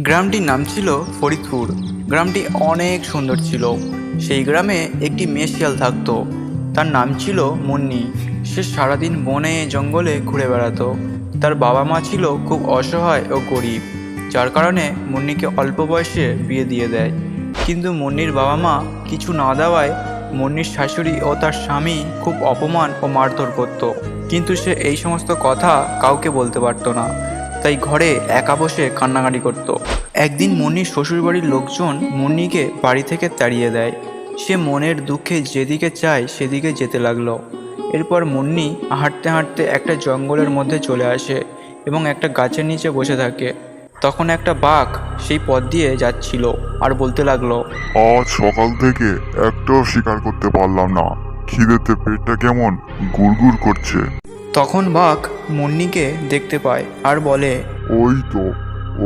গ্রামটির নাম ছিল ফরিদপুর। গ্রামটি অনেক সুন্দর ছিল। সেই গ্রামে একটি মেয়ে শিয়াল থাকতো। তার নাম ছিল মুন্নি। সে সারাদিন বনে জঙ্গলে ঘুরে বেড়াতো। তার বাবা মা ছিল খুব অসহায় ও গরিব, যার কারণে মুন্নিকে অল্প বয়সে বিয়ে দিয়ে দেয়। কিন্তু মুন্নির বাবা মা কিছু না দেওয়ায় মুন্নির শাশুড়ি ও তার স্বামী খুব অপমান ও মারধর করত। কিন্তু সে এই সমস্ত কথা কাউকে বলতে পারতো না, তাই ঘরে একা বসে কান্নাকাটি করত। একদিন মুন্নির শ্বশুরবাড়ির লোকজন মুন্নিকে বাড়ি থেকে তাড়িয়ে দেয়। সে মনের দুঃখে যেদিকে চায় সেদিকে যেতে লাগলো। এরপর মুন্নি হাঁটতে হাঁটতে একটা জঙ্গলের মধ্যে চলে আসে এবং একটা গাছের নিচে বসে থাকে। তখন একটা বাঘ সেই পথ দিয়ে যাচ্ছিল আর বলতে লাগলো, আজ সকাল থেকে একটাও শিকার করতে পারলাম না, খিদেতে পেটটা কেমন গুড়গুড় করছে। তখন বাঘ মুন্নিকে দেখতে পায় আর বলে, ওই তো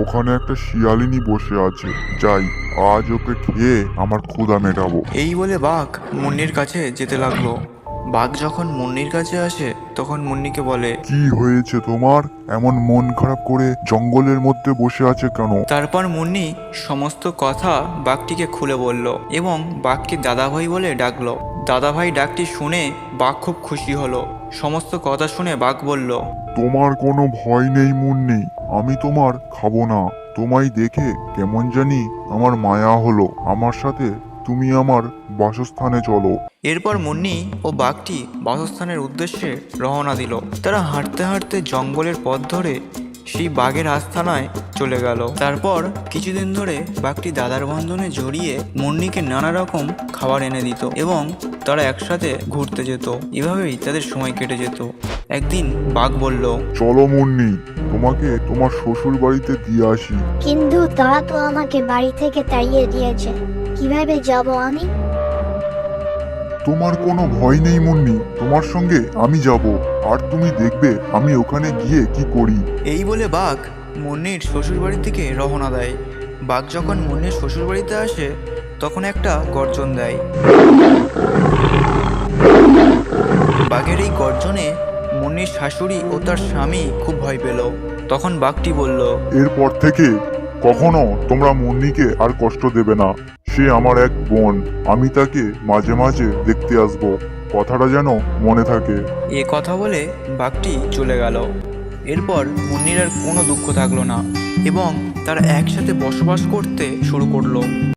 ওখানে একটা শিয়ালিনী বসে আছে, যাই আজ ওকে খেয়ে আমার ক্ষুধা মেটাবো। এই বলে বাঘ মুন্নির কাছে যেতে লাগলো। বাঘ যখন মুন্নির কাছে আসে তখন মুন্নিকে বলে, কি হয়েছে তোমার? এমন মন খারাপ করে জঙ্গলের মধ্যে বসে আছে কেন? তারপর মুন্নি সমস্ত কথা বাঘটিকে খুলে বলল এবং বাঘকে দাদাভাই বলে ডাকলো। দাদাভাই ডাকটি শুনে বাঘ খুব খুশি হলো। সমস্ত কথা শুনে বাঘ বলল, তোমার কোনো ভয় নেই মুন্নি, আমি তোমার খাবো না। তোমায় দেখে কেমন জানি আমার মায়া হলো। আমার সাথে তুমি আমার বাসস্থানে চলো। এরপর মুন্নি ও বাঘটি বাসস্থানের উদ্দেশ্যে রওনা দিল। তারা হাঁটতে হাঁটতে জঙ্গলের পথ ধরে সেই বাঘের আস্তানায় চলে গেল। তারপর কিছুদিন ধরে বাঘটি দাদার বন্ধনে জড়িয়ে মুন্নিকে নানা রকম খাবার এনে দিত এবং তারা একসাথে ঘুরতে যেত। এভাবেই তাদের সময় কেটে যেত। একদিন বাঘ বলল, চলো মুন্নি, তোমাকে তোমার শ্বশুর বাড়িতে দিয়ে আসি। কিন্তু তারা তো আমাকে বাড়ি থেকে তাড়িয়ে দিয়েছে, কিভাবে যাব আমি? তোমার কোনো ভয় নেই মুন্নি, তোমার সঙ্গে আমি যাব, আর তুমি দেখবে আমি ওখানে গিয়ে কি করি। এই বলে বাঘ মুন্নির শ্বশুরবাড়ির দিকে রওনা দেয়। বাঘ যখন মুন্নির শ্বশুরবাড়িতে আসে তখন একটা গর্জন দেয়। বাঘের এই গর্জনে মুন্নির শাশুড়ি ও তার স্বামী খুব ভয় পেল। তখন বাঘটি বলল, এরপর থেকে কখনো তোমরা মুন্নিকে আর কষ্ট দেবে না। সে আমার এক বোন, আমি তাকে মাঝে মাঝে দেখতে আসবো, কথাটা যেন মনে থাকে। এ কথা বলে বাঘটি চলে গেল। এরপর মুন্নির আর কোনো দুঃখ থাকলো না এবং তারা একসাথে বসবাস করতে শুরু করলো।